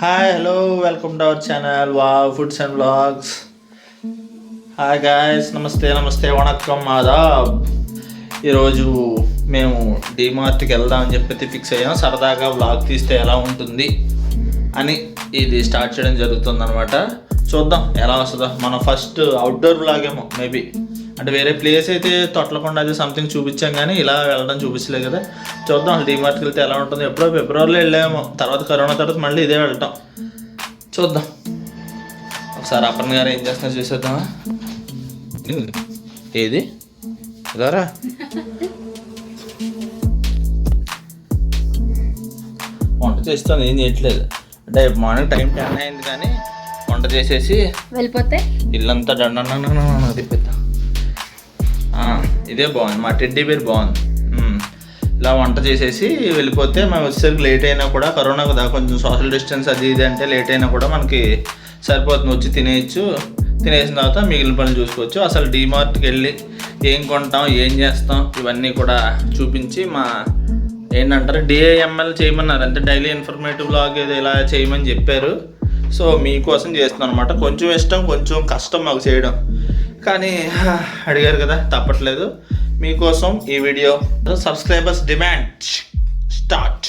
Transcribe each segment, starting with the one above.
Hi hello welcome to our channel wow foods and vlogs. Hi guys, నమస్తే నమస్తే వణక్కం ఆదాబ్. ఈరోజు మేము డిమార్ట్కి వెళ్దామని చెప్పి ఫిక్స్ అయ్యాం. సరదాగా వ్లాగ్ తీస్తే ఎలా ఉంటుంది అని ఇది స్టార్ట్ చేయడం జరుగుతుందన్నమాట. చూద్దాం ఎలా వస్తుందో. మన ఫస్ట్ అవుట్డోర్ వ్లాగ్ ఏమో మేబీ, అంటే వేరే ప్లేస్ అయితే తొట్లకొండ అది సంథింగ్ చూపించాం, కానీ ఇలా వెళ్ళడం చూపించలేదు కదా. చూద్దాం డిమార్ట్కి వెళ్తే ఎలా ఉంటుంది. ఎప్పుడో ఫిబ్రవరిలో వెళ్ళామో, తర్వాత కరోనా తర్వాత మళ్ళీ ఇదే వెళ్తాం. చూద్దాం. ఒకసారి అప్పన్న గారు ఏం చేస్తున్నారు చూసేద్దామా. ఏది ఇదారా వంట చేస్తాను, ఏం చేయట్లేదు. అంటే మార్నింగ్ టైం 10 అయింది, కానీ వంట చేసేసి వెళ్ళిపోతే ఇల్లంతా దండ తిప్పిద్దాం. ఇదే బాగుంది, మా టెడ్డీ బేర్ బాగుంది. ఇలా వంట చేసేసి వెళ్ళిపోతే మేము వచ్చేసరికి లేట్ అయినా కూడా, కరోనా కదా కొంచెం సోషల్ డిస్టెన్స్ అది ఇది అంటే లేట్ అయినా కూడా మనకి సరిపోతుంది. వచ్చి తినేయచ్చు, తినేసిన తర్వాత మిగిలిన పనులు చూసుకోవచ్చు. అసలు డీమార్ట్కి వెళ్ళి ఏం కొంటాం, ఏం చేస్తాం, ఇవన్నీ కూడా చూపించి మా ఏంటంటారు డిఐఎంఎల్ చేయమన్నారు. అంటే డైలీ ఇన్ఫర్మేటివ్ బ్లాగ్ ఏదో ఇలా చేయమని చెప్పారు. సో మీకోసం చేస్తున్నాను అనమాట. కొంచెం ఇష్టం, కొంచెం కష్టం మాకు చేయడం, కానీ అడిగారు కదా తప్పట్లేదు. మీకోసం ఈ video. Subscribers demand start.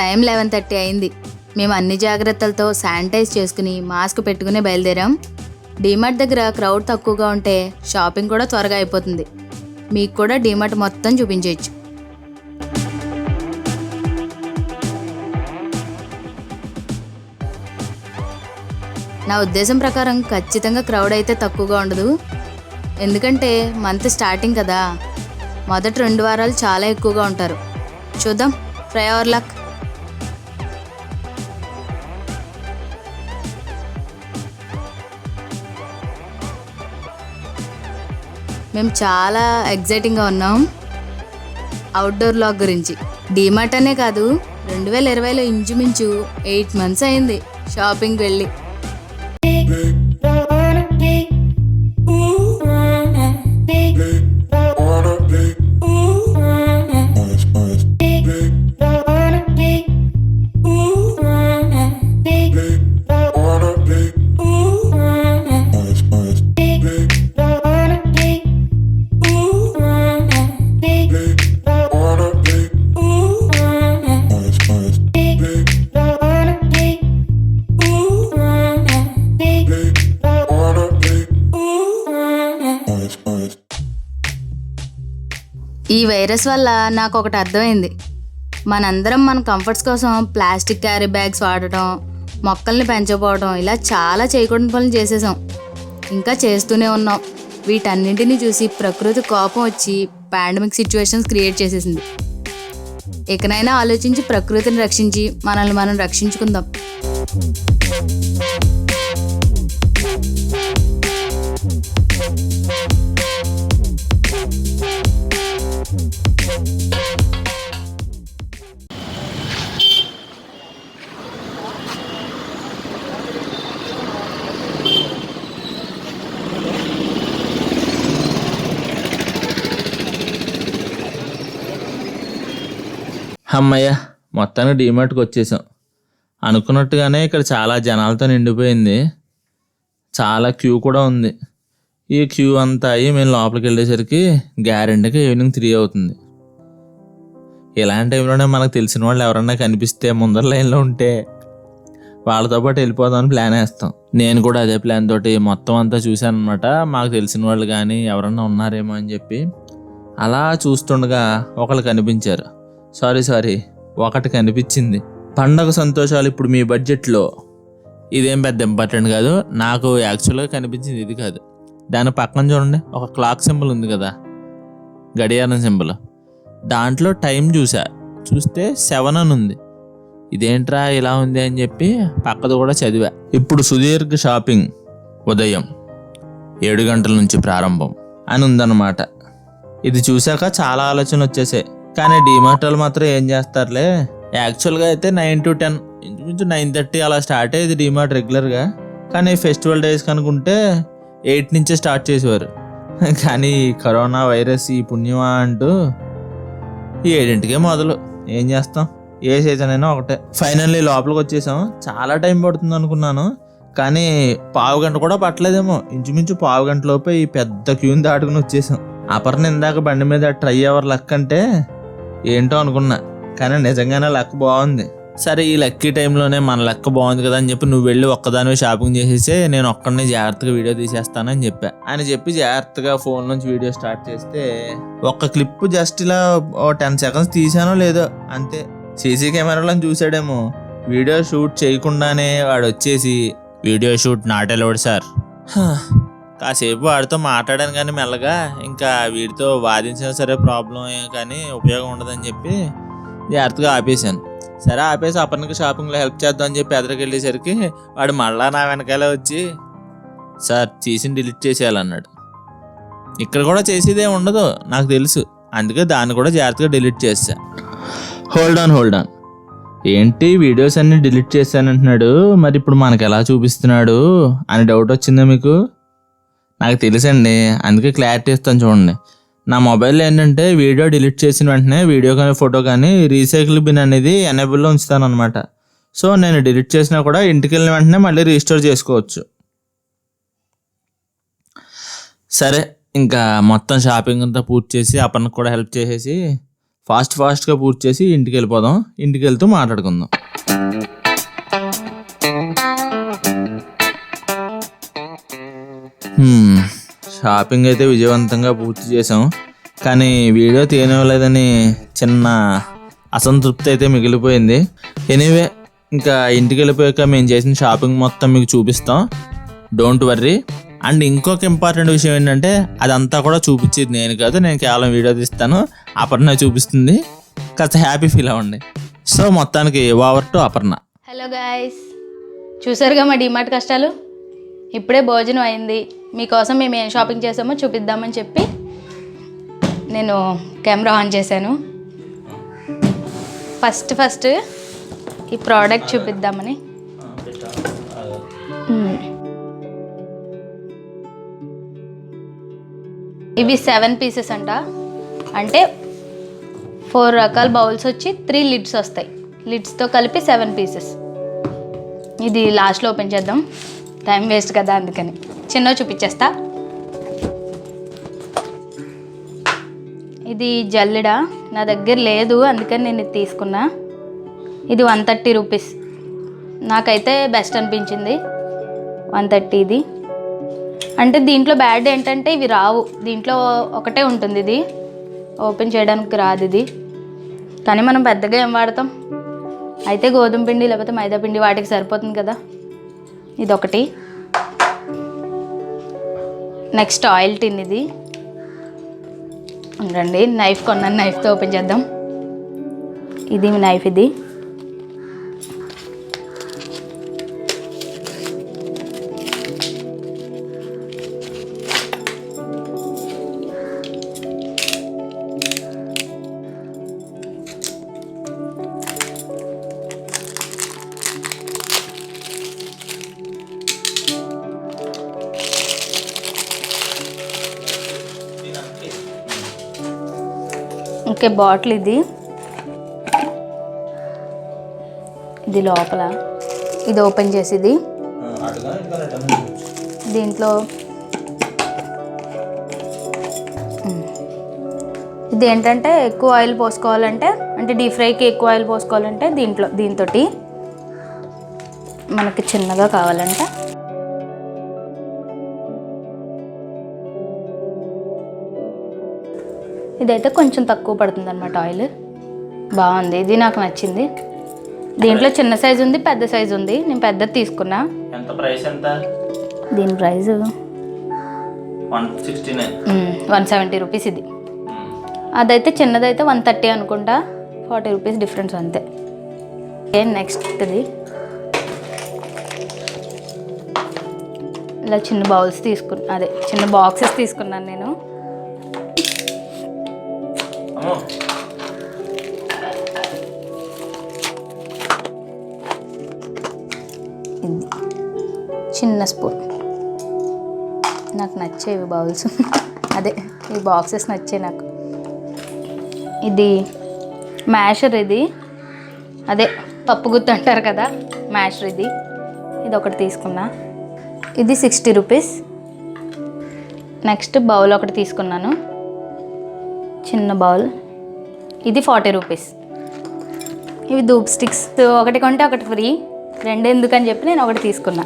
Time 11:30 అయింది. మేము అన్ని జాగ్రత్తలతో శానిటైజ్ చేసుకుని మాస్క్ పెట్టుకుని బయలుదేరాం. డీమార్ట్ దగ్గర క్రౌడ్ తక్కువగా ఉంటే షాపింగ్ కూడా త్వరగా అయిపోతుంది. మీకు కూడా డీమార్ట్ మొత్తం చూపించవచ్చు. నా ఉద్దేశం ప్రకారం ఖచ్చితంగా క్రౌడ్ అయితే తక్కువగా ఉండదు. ఎందుకంటే మంత్ స్టార్టింగ్ కదా, మొదటి 2 వారాలు చాలా ఎక్కువగా ఉంటారు. చూద్దాం, ట్రై అవర్ లక్. మేము చాలా ఎగ్జైటింగ్గా ఉన్నాం అవుట్డోర్ వ్లాగ్ గురించి. డీమార్ట్ అనే కాదు, 2020లో ఇంచుమించు 8 months అయింది షాపింగ్కి వెళ్ళి. ఈ వైరస్ వల్ల నాకు ఒకటి అర్థమైంది. మనందరం మన కంఫర్ట్స్ కోసం ప్లాస్టిక్ క్యారీ బ్యాగ్స్ వాడటం, మొక్కల్ని పెంచకపోవడం, ఇలా చాలా చేయకూడని పనులు చేసేసాం. ఇంకా చేస్తూనే ఉన్నాం. వీటన్నింటినీ చూసి ప్రకృతి కోపం వచ్చి పాండమిక్ సిచ్యువేషన్స్ క్రియేట్ చేసేసింది. ఇకనైనా ఆలోచించి ప్రకృతిని రక్షించి మనల్ని మనం రక్షించుకుందాం. అమ్మయ్య, మొత్తానికి డీమార్ట్కి వచ్చేసాం. అనుకున్నట్టుగానే ఇక్కడ చాలా జనాలతో నిండిపోయింది. చాలా క్యూ కూడా ఉంది. ఈ క్యూ అంతా అయ్యి మేము లోపలికి వెళ్ళేసరికి గ్యారెంటీగా ఈవినింగ్ 3 అవుతుంది. ఇలాంటి టైంలోనే మనకు తెలిసిన వాళ్ళు ఎవరన్నా కనిపిస్తే ముందర లైన్లో ఉంటే వాళ్ళతో పాటు వెళ్ళిపోదామని ప్లాన్ వేస్తాం. నేను కూడా అదే ప్లాన్ తోటి మొత్తం అంతా చూశాను అనమాట. మాకు తెలిసిన వాళ్ళు కానీ ఎవరన్నా ఉన్నారేమో అని చెప్పి అలా చూస్తుండగా ఒకళ్ళు కనిపించారు. సారీ ఒకటి కనిపించింది. పండగ సంతోషాలు ఇప్పుడు మీ బడ్జెట్లో ఇదేం పెద్ద ఇంపార్టెంట్ కాదు. నాకు యాక్చువల్గా కనిపించింది ఇది కాదు. దాని పక్కన చూడండి, ఒక క్లాక్ సింబల్ ఉంది కదా, గడియారం సింబల్. దాంట్లో టైం చూస్తే 7 అని ఉంది. ఇదేంట్రా ఇలా ఉంది అని చెప్పి పక్కది కూడా చదివా. ఇప్పుడు సుదీర్ఘ షాపింగ్ ఉదయం 7 గంటల నుంచి ప్రారంభం అని ఉందన్నమాట. ఇది చూశాక చాలా ఆలోచనలు వచ్చేసాయి. కానీ డిమార్ట్ వాళ్ళు మాత్రం ఏం చేస్తారులే, యాక్చువల్గా అయితే 9 to 10, ఇంచుమించు 9:30 అలా స్టార్ట్ అయ్యేది డిమార్ట్ రెగ్యులర్గా. కానీ ఫెస్టివల్ డేస్ కనుకుంటే 8 నుంచే స్టార్ట్ చేసేవారు. కానీ కరోనా వైరస్ ఈ పుణ్యమా అంటూ 7ంటికే మొదలు. ఏం చేస్తాం, ఏ సీజన్ అయినా ఒకటే. ఫైనల్లీ లోపలికి వచ్చేసాం. చాలా టైం పడుతుంది అనుకున్నాను, కానీ 1/2 గంట కూడా పట్టలేదేమో. ఇంచుమించు 1/2 గంట లోపే ఈ పెద్ద క్యూని దాటుకుని వచ్చేసాం. అపర్ణ ఇందాక బండి మీద ట్రై అవర్ లక్ అంటే ఏంటో అనుకున్నా, కానీ నిజంగానే లక్ బాగుంది. సరే, ఈ లక్కీ టైంలోనే మన లక్ బాగుంది కదా అని చెప్పి నువ్వు వెళ్ళి ఒక్కదానివే షాపింగ్ చేసేసి నేను ఒక్కడిని జాగ్రత్తగా వీడియో తీసేస్తానని చెప్పా. అని చెప్పి జాగ్రత్తగా ఫోన్ నుంచి వీడియో స్టార్ట్ చేస్తే ఒక్క క్లిప్ జస్ట్ ఇలా 10 seconds తీసానో లేదో అంతే. సీసీ కెమెరాలో చూసాడేమో. వీడియో షూట్ చేయకుండానే వాడు వచ్చేసి, video shoot not allowed sir. కాసేపు వాడితో మాట్లాడాను, కానీ మెల్లగా ఇంకా వీడితో వాదించినా సరే ప్రాబ్లం కానీ ఉపయోగం ఉండదని చెప్పి జాగ్రత్తగా ఆపేశాను. సరే ఆపేసి అపర్ణకి షాపింగ్లో హెల్ప్ చేద్దాం అని చెప్పి ఎదురుకి వెళ్ళేసరికి వాడు మళ్ళా నా వెనకాలే వచ్చి, సార్ తీసి డిలీట్ చేసేయాలన్నాడు. ఇక్కడ కూడా చేసేదే ఉండదు నాకు తెలుసు, అందుకే దాన్ని కూడా జాగ్రత్తగా డిలీట్ చేసా. హోల్డ్ ఆన్, ఏంటి వీడియోస్ అన్నీ డిలీట్ చేశానంటున్నాడు, మరి ఇప్పుడు మనకు ఎలా చూపిస్తున్నాడు అని డౌట్ వచ్చిందా మీకు? నాకు తెలుసండి, అందుకే క్లారిటీ ఇస్తాను చూడండి. నా మొబైల్లో ఏంటంటే వీడియో డిలీట్ చేసిన వెంటనే వీడియో కానీ ఫోటో కానీ రీసైకిల్ బిన్ అనేది ఎనేబుల్లో ఉంచుతాను అనమాట. సో నేను డిలీట్ చేసినా కూడా ఇంటికి వెళ్ళిన వెంటనే మళ్ళీ రీస్టోర్ చేసుకోవచ్చు. సరే, ఇంకా మొత్తం షాపింగ్ అంతా పూర్తి చేసి అపర్ణకు కూడా హెల్ప్ చేసేసి ఫాస్ట్గా పూర్తి చేసి ఇంటికి వెళ్ళిపోదాం. ఇంటికి వెళ్తూ మాట్లాడుకుందాం. షాపింగ్ అయితే విజయవంతంగా పూర్తి చేసాం, కానీ వీడియో తీయనివ్వలేదని చిన్న అసంతృప్తి అయితే మిగిలిపోయింది. ఎనీవే, ఇంకా ఇంటికి వెళ్ళిపోయాక మేము చేసిన షాపింగ్ మొత్తం మీకు చూపిస్తాం, డోంట్ వర్రీ. అండ్ ఇంకొక ఇంపార్టెంట్ విషయం ఏంటంటే అదంతా కూడా చూపించేది నేను కాదు, నేను కేవలం వీడియో తీస్తాను, అపర్ణ చూపిస్తుంది. కాస్త హ్యాపీ ఫీల్ అవ్వండి. సో మొత్తానికి over to Aparna. Hello guys, చూసారుగా మా డిమార్ట్ కష్టాలు. ఇప్పుడే భోజనం అయింది. మీకోసం మేము ఏం షాపింగ్ చేసామో చూపిద్దామని చెప్పి నేను కెమెరా ఆన్ చేశాను. ఫస్ట్ ఈ ప్రోడక్ట్ చూపిద్దామని. ఇవి 7 pieces అంట. అంటే 4 రకాల బౌల్స్ వచ్చి 3 lids వస్తాయి. లిడ్స్తో కలిపి 7 pieces. ఇది లాస్ట్లో ఓపెన్ చేద్దాం, టైం వేస్ట్ కదా, అందుకని చిన్న చూపించేస్తా. ఇది జల్లెడ నా దగ్గర లేదు, అందుకని నేను ఇది తీసుకున్నా. ఇది 130 rupees. నాకైతే బెస్ట్ అనిపించింది 130. ఇది అంటే దీంట్లో బ్యాడ్ ఏంటంటే ఇవి రావు, దీంట్లో ఒకటే ఉంటుంది, ఇది ఓపెన్ చేయడానికి రాదు ఇది. కానీ మనం పెద్దగా ఏం వాడతాం, అయితే గోధుమ పిండి లేకపోతే మైదా పిండి వాటికి సరిపోతుంది కదా. ఇదొకటి. నెక్స్ట్ ఆయిల్ టిన్. ఇది ఉండండి, నైఫ్ కొన్నాను, నైఫ్తో ఓపెన్ చేద్దాం. ఇది నైఫ్. ఇది ఓకే, బాటిల్. ఇది లోపల ఇది ఓపెన్ చేసి దీంట్లో ఇది ఏంటంటే ఎక్కువ ఆయిల్ పోసుకోవాలంటే, అంటే డీప్ ఫ్రైకి ఎక్కువ ఆయిల్ పోసుకోవాలంటే దీంతో మనకి చిన్నగా కావాలంటే ఇదైతే కొంచెం తక్కువ పడుతుంది అనమాట ఆయిల్. బాగుంది, ఇది నాకు నచ్చింది. దీంట్లో చిన్న సైజు ఉంది, పెద్ద సైజు ఉంది. నేను పెద్దది తీసుకున్నా. ఎంత ప్రైస్ ఎంత? దీని ప్రైస్ 169 రూపీస్. ఇది అదైతే చిన్నదైతే 130 అనుకుంటా. 40 రూపీస్ డిఫరెన్స్ అంతే. నెక్స్ట్ ఇది ఇలా చిన్న బౌల్స్ చిన్న బాక్సెస్ తీసుకున్నాను నేను. ఇది చిన్న స్పూన్. నాకు నచ్చేవి బౌల్స్. ఈ బాక్సెస్ నచ్చాయి నాకు. ఇది మ్యాషర్. ఇది పప్పు గుత్తి అంటారు కదా, మ్యాషర్. ఇది ఒకటి తీసుకున్నా. ఇది 60 రూపీస్. నెక్స్ట్ బౌల్ ఒకటి తీసుకున్నాను, చిన్న బౌల్. ఇది 40 రూపీస్. ఇవి ధూప్ స్టిక్స్. ఒకటి కొంటే ఒకటి ఫ్రీ, 2 ఎందుకని చెప్పి నేను ఒకటి తీసుకున్నా.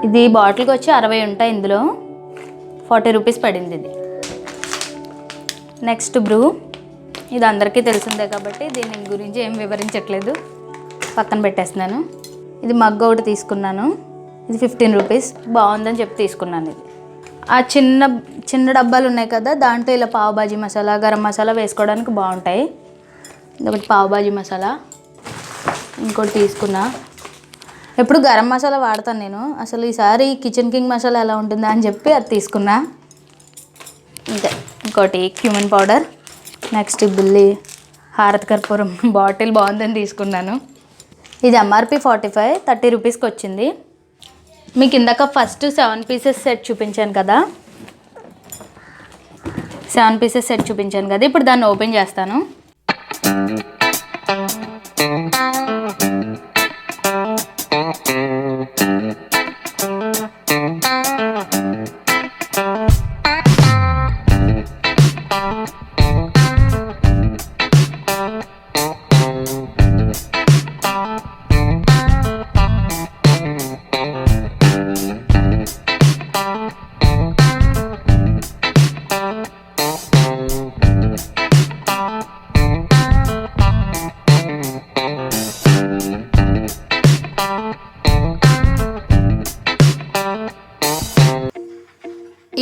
ఇది బాటిల్కి వచ్చి 60 ఉంటాయి, ఇందులో 40 రూపీస్ పడింది ఇది. Next Bru. ఇది అందరికీ తెలిసిందే కాబట్టి దీని గురించి ఏం వివరించట్లేదు, పక్కన పెట్టేస్తున్నాను. ఇది మగ్ ఒకటి తీసుకున్నాను. ఇది 15 రూపీస్. బాగుందని చెప్పి తీసుకున్నాను. ఇది ఆ చిన్న డబ్బాలు ఉన్నాయి కదా, దాంట్లో ఇలా పావుబాజీ మసాలా, గరం మసాలా వేసుకోవడానికి బాగుంటాయి. ఇది ఒకటి పావుబాజీ మసాలా. ఇంకోటి తీసుకున్నా. ఎప్పుడు గరం మసాలా వాడతాను నేను. అసలు ఈసారి కిచెన్ కింగ్ మసాలా ఎలా ఉంటుందా అని చెప్పి అది తీసుకున్నా. అంతే. ఇంకోటి క్యూమిన్ పౌడర్. నెక్స్ట్ బుల్లి హారతి కర్పూరం బాటిల్ బాగుందని తీసుకున్నాను. ఇది ఎంఆర్పి 45, 30 రూపీస్కి వచ్చింది. మీకు ఇందాక ఫస్ట్ 7 పీసెస్ సెట్ చూపించాను కదా, 7 పీసెస్ సెట్ చూపించాను కదా, ఇప్పుడు దాన్ని ఓపెన్ చేస్తాను.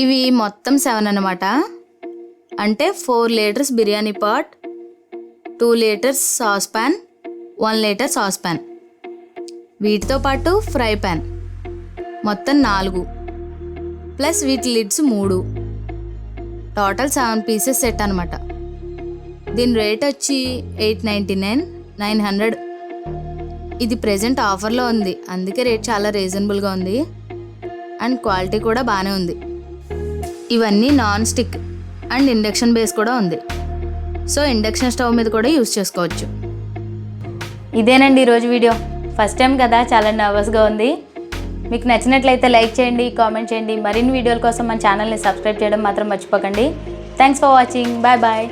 ఇవి మొత్తం 7 అన్నమాట. అంటే 4 litres biryani pot, 2 litres sauce pan, 1 litre sauce pan, వీటితో పాటు ఫ్రై ప్యాన్, మొత్తం 4 ప్లస్ వీటి లిడ్స్ 3. టోటల్ 7 పీసెస్ సెట్ అనమాట. దీని రేట్ వచ్చి 899, 900. ఇది ప్రెజెంట్ ఆఫర్లో ఉంది, అందుకే రేట్ చాలా రీజనబుల్గా ఉంది. అండ్ క్వాలిటీ కూడా బాగానే ఉంది. ఇవన్నీ non stick and induction base కూడా ఉంది. సో ఇండక్షన్ స్టవ్ మీద కూడా యూస్ చేసుకోవచ్చు. ఇదేనండి ఈరోజు వీడియో. ఫస్ట్ టైం కదా, చాలా నర్వస్గా ఉంది. మీకు నచ్చినట్లయితే లైక్ చేయండి, కామెంట్ చేయండి. మరిన్ని వీడియోల కోసం మన ఛానల్ని సబ్స్క్రైబ్ చేయడం మాత్రం మర్చిపోకండి. Thanks for watching. Bye bye.